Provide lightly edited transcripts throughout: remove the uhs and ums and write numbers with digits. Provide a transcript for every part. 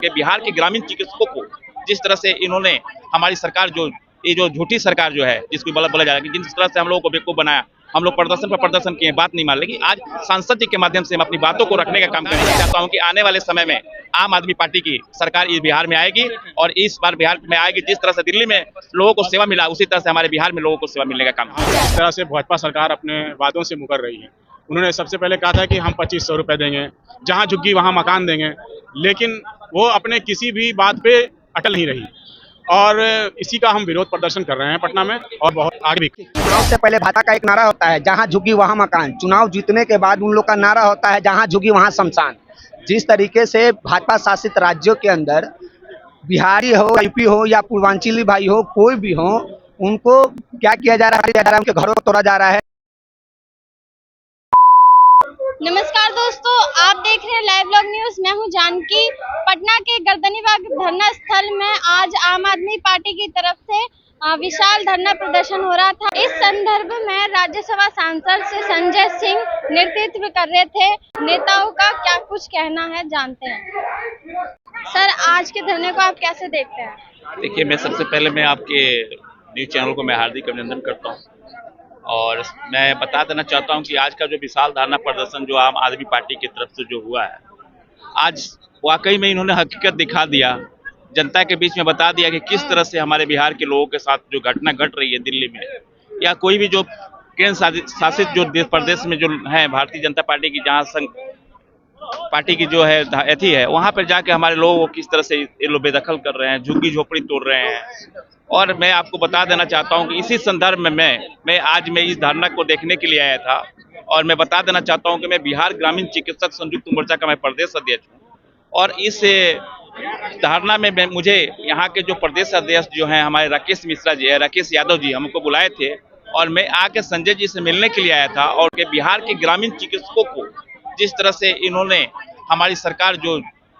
कि बिहार के ग्रामीण चिकित्सकों को जिस तरह से इन्होंने हमारी सरकार ये जो झूठी सरकार जो है जिसको बोला जा रहा है कि जिस तरह से हम लोगों को बेवकूफ बनाया, हम लोग प्रदर्शन पर प्रदर्शन किए, बात नहीं मान लेकिन आज सांसद जी के माध्यम से हम अपनी बातों को रखने का काम करेंगे। चाहता हूं कि आने वाले समय में आम आदमी पार्टी की सरकार इस बिहार में आएगी और इस बार बिहार में आएगी। जिस तरह से दिल्ली में लोगों को सेवा मिला उसी तरह से हमारे बिहार में लोगों को सेवा मिलने का काम करेंगे। इस तरह से भाजपा सरकार अपने वादों से मुकर रही है। उन्होंने सबसे पहले कहा था कि हम 2500 रुपए देंगे, जहां झुग्गी वहां मकान देंगे, लेकिन वो अपने किसी भी बात पे अटल नहीं रही और इसी का हम विरोध प्रदर्शन कर रहे हैं पटना में और बहुत आगे भी। चुनाव से पहले भाजपा का एक नारा होता है, जहां झुग्गी वहां मकान। चुनाव जीतने के बाद उन लोग का नारा होता है, जहां झुग्गी वहां शमशान। जिस तरीके से भाजपा शासित राज्यों के अंदर बिहारी हो, यूपी हो या पूर्वांचली भाई हो, कोई भी हो, उनको क्या किया जा रहा है, उनके घरों को तोड़ा जा रहा है। नमस्कार दोस्तों, आप देख रहे हैं लाइव व्लॉग न्यूज। मैं हूं जानकी। पटना के गर्दनीबाग धरना स्थल में आज आम आदमी पार्टी की तरफ से विशाल धरना प्रदर्शन हो रहा था। इस संदर्भ में राज्यसभा सांसद से संजय सिंह नेतृत्व कर रहे थे। नेताओं का क्या कुछ कहना है जानते हैं। सर, आज के धरने को आप कैसे देखते हैं? देखिए, मैं सबसे पहले मैं आपके न्यूज चैनल को मैं हार्दिक अभिनंदन करता हूँ और मैं बता देना चाहता हूं कि आज का जो विशाल धरना प्रदर्शन जो आम आदमी पार्टी की तरफ से जो हुआ है, आज वाकई में इन्होंने हकीकत दिखा दिया, जनता के बीच में बता दिया कि किस तरह से हमारे बिहार के लोगों के साथ जो घटना घट रही है दिल्ली में या कोई भी जो केंद्र शासित जो प्रदेश में जो है भारतीय जनता पार्टी की जहाँ संघ पार्टी की जो है अथी है, वहाँ पर जाके हमारे लोगों को किस तरह से ये लोग बेदखल कर रहे हैं, झुग्गी झोपड़ी तोड़ रहे हैं। और मैं आपको बता देना चाहता हूं कि इसी संदर्भ में मैं आज इस धरना को देखने के लिए आया था और मैं बता देना चाहता हूं कि मैं बिहार ग्रामीण चिकित्सक संयुक्त मोर्चा का मैं प्रदेश अध्यक्ष हूं और इस धरना में मुझे यहाँ के जो प्रदेश अध्यक्ष जो हैं हमारे राकेश यादव जी हमको बुलाए थे और मैं आके संजय जी से मिलने के लिए आया था और बिहार के ग्रामीण चिकित्सकों को जिस तरह से इन्होंने हमारी सरकार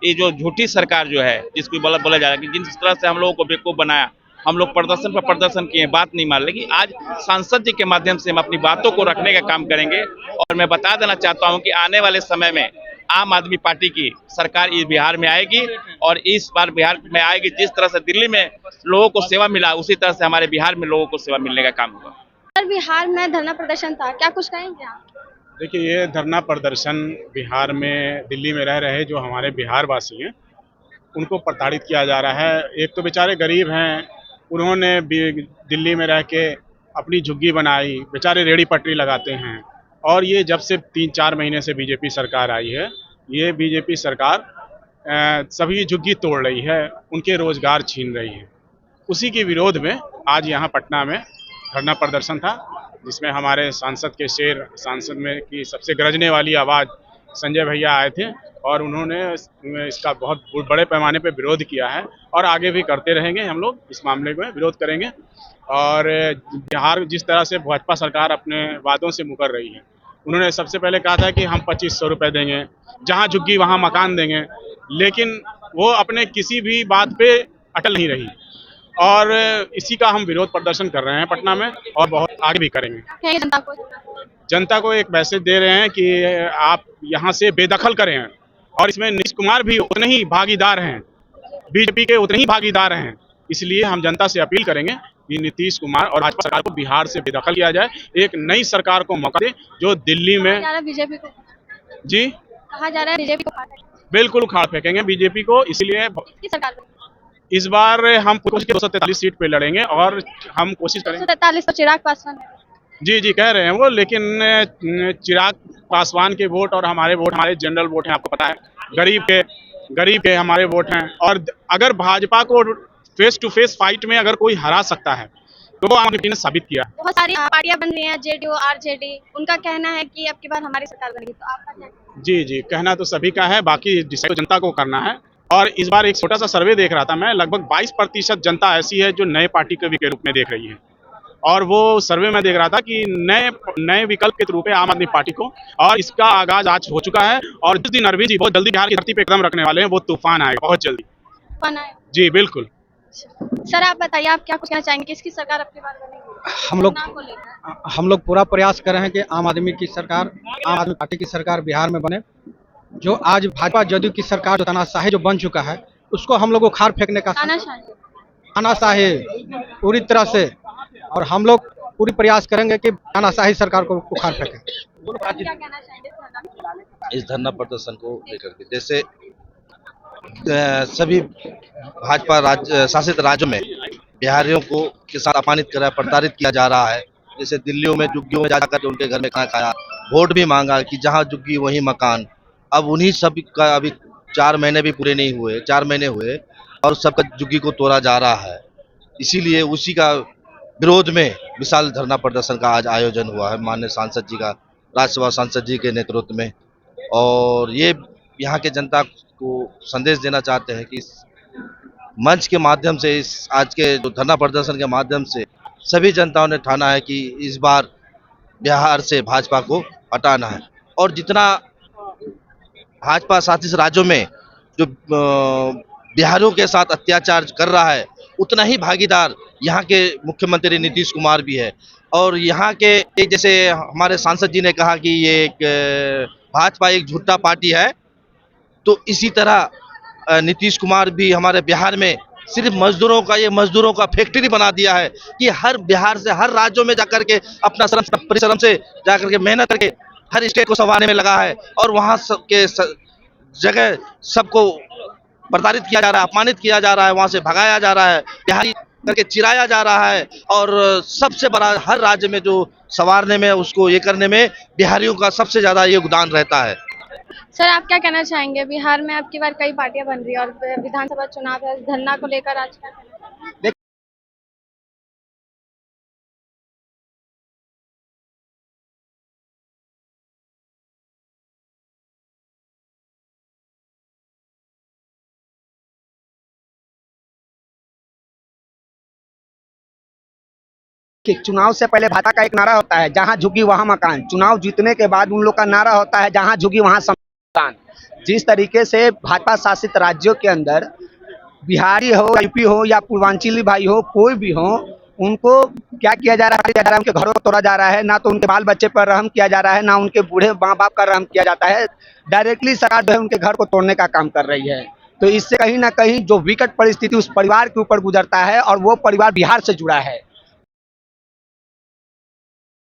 ये जो झूठी सरकार जो है जिसको बोला जा रहा है कि जिस तरह से हम लोगों को बेवकूफ बनाया, हम लोग प्रदर्शन पर प्रदर्शन किए, बात नहीं मान लेकिन आज सांसद जी के माध्यम से हम अपनी बातों को रखने का काम करेंगे। और मैं बता देना चाहता हूं कि आने वाले समय में आम आदमी पार्टी की सरकार इस बिहार में आएगी और इस बार बिहार में आएगी। जिस तरह से दिल्ली में लोगों को सेवा मिला उसी तरह से हमारे बिहार में लोगों को सेवा मिलने का काम होगा। सर, बिहार में धरना प्रदर्शन था, क्या कुछ कहेंगे आप? देखिए, ये धरना प्रदर्शन बिहार में दिल्ली में रह रहे जो हमारे बिहार वासी हैं उनको प्रताड़ित किया जा रहा है। एक तो बेचारे गरीब हैं, उन्होंने दिल्ली में रह के अपनी झुग्गी बनाई, बेचारे रेहड़ी पटरी लगाते हैं और ये जब से 3-4 महीने से बीजेपी सरकार आई है, ये बीजेपी सरकार सभी झुग्गी तोड़ रही है, उनके रोजगार छीन रही है। उसी के विरोध में आज यहाँ पटना में धरना प्रदर्शन था जिसमें हमारे सांसद में की सबसे गरजने वाली आवाज़ संजय भैया आए थे और उन्होंने इसका बहुत बड़े पैमाने पे विरोध किया है और आगे भी करते रहेंगे। हम लोग इस मामले में विरोध करेंगे और बिहार जिस तरह से भाजपा सरकार अपने वादों से मुकर रही है, उन्होंने सबसे पहले कहा था कि हम 2500 रुपए देंगे, जहां झुग्गी वहां मकान देंगे, लेकिन वो अपने किसी भी बात पे अटल नहीं रही और इसी का हम विरोध प्रदर्शन कर रहे हैं पटना में और बहुत आगे भी करेंगे। जनता को एक मैसेज दे रहे हैं कि आप यहाँ से बेदखल करें और इसमें नीतीश कुमार भी उतने ही भागीदार हैं, बीजेपी के उतने ही भागीदार हैं। इसलिए हम जनता से अपील करेंगे कि नीतीश कुमार और भाजपा सरकार को बिहार से बेदखल किया जाए, एक नई सरकार को मौका दे जो दिल्ली में बीजेपी को जी कहा जा रहा है बीजेपी को बिल्कुल उखाड़ फेंकेंगे बीजेपी को। इसलिए इस बार हम कोशिश 243 सीट पे लड़ेंगे और हम कोशिश करेंगे 243 तो चिराग पासवान जी कह रहे हैं वो, लेकिन चिराग पासवान के वोट और हमारे वोट हमारे जनरल वोट हैं, आपको पता है, गरीब के हमारे वोट हैं। और अगर भाजपा को फेस टू फेस फाइट में अगर कोई हरा सकता है तो वो आम आदमी ने साबित किया। बहुत सारी पार्टियां बन रही हैं, जेडीयू, आरजेडी, उनका कहना है कि अब की बार हमारी सरकार बनेगी, तो आपका क्या? जी कहना तो सभी का है, बाकी डिसाइड जनता को करना है। और इस बार एक छोटा सा सर्वे देख रहा था मैं, लगभग 22% जनता ऐसी है जो नए पार्टी के रूप में देख रही है और वो सर्वे में देख रहा था कि नए विकल्प के रूप में आम आदमी पार्टी को, और इसका आगाज आज हो चुका है और जिस दिन अरविंद जी बहुत जल्दी बिहार की धरती पे कदम रखने वाले हैं वो तूफान आएगा बहुत जल्दी। तूफान आएगा? जी बिल्कुल। सर, आप बताइए, आप क्या कुछ कहना चाहेंगे, किसकी सरकार अब की बार बनेगी? हम लोग पूरा प्रयास कर रहे हैं कि आम आदमी पार्टी की सरकार बिहार में बने। जो आज भाजपा जदयू की सरकार जो तानाशाही जो बन चुका है, उसको हम लोग उखाड़ फेंकने का तानाशाही। तानाशाही पूरी तरह से, और हम लोग पूरी प्रयास करेंगे कि तानाशाही सरकार को उखाड़ फेंकें। आप क्या कहना चाहेंगे इस धरना में? इस धरना प्रदर्शन को लेकर के, जैसे सभी भाजपा शासित राज्यों में बिहारियों को के साथ अपमानित करा, प्रताड़ित किया जा रहा है। जैसे दिल्लियों में झुग्गियों में जाकर उनके घर में खाना खाया, वोट भी मांगा कि जहां झुग्गी वहीं मकान। अब उन्हीं सब का अभी 4 महीने भी पूरे नहीं हुए, 4 महीने हुए और सबका झुग्गी को तोड़ा जा रहा है। इसीलिए उसी का विरोध में विशाल धरना प्रदर्शन का आज आयोजन हुआ है माननीय सांसद जी का, राज्यसभा सांसद जी के नेतृत्व में। और ये यहाँ के जनता को संदेश देना चाहते हैं कि इस मंच के माध्यम से, इस आज के जो धरना प्रदर्शन के माध्यम से सभी जनताओं ने ठाना है कि इस बार बिहार से भाजपा को हटाना है। और जितना भाजपा शासित राज्यों में जो बिहारियों के साथ अत्याचार कर रहा है, उतना ही भागीदार यहाँ के मुख्यमंत्री नीतीश कुमार भी है। और यहाँ के जैसे हमारे सांसद जी ने कहा कि ये एक भाजपा एक झूठा पार्टी है, तो इसी तरह नीतीश कुमार भी हमारे बिहार में सिर्फ मजदूरों का फैक्ट्री बना दिया है कि हर बिहार से हर राज्यों में जाकर के अपना परिश्रम से जाकर के मेहनत करके हर स्टेट को संवारने में लगा है, और वहाँ के जगह सबको प्रताड़ित किया जा रहा है, अपमानित किया जा रहा है, वहाँ से भगाया जा रहा है, बिहारी करके चिराया जा रहा है। और सबसे बड़ा हर राज्य में जो संवारने में, उसको ये करने में बिहारियों का सबसे ज़्यादा योगदान रहता है। सर आप क्या कहना चाहेंगे, बिहार में अब की बार कई पार्टियां बन रही है और विधानसभा चुनाव है, इस धरना को लेकर आज क्या कहना चाहेंगे? कि चुनाव से पहले भाजपा का एक नारा होता है, जहां झुकी वहां मकान। चुनाव जीतने के बाद उन लोग का नारा होता है, जहां झुकी वहां शमशान। जिस तरीके से भाजपा शासित राज्यों के अंदर बिहारी हो, यूपी हो या पूर्वांचली भाई हो, कोई भी हो, उनको क्या किया जा रहा है, उनके घरों को तोड़ा जा रहा है। ना तो उनके बाल बच्चे पर रहम किया जा रहा है, ना उनके बूढ़े माँ बाप का रहम किया जाता है। डायरेक्टली सरकार जो है उनके घर को तोड़ने का काम कर रही है। तो इससे कहीं ना कहीं जो विकट परिस्थिति उस परिवार के ऊपर गुजरता है, और वो परिवार बिहार से जुड़ा है।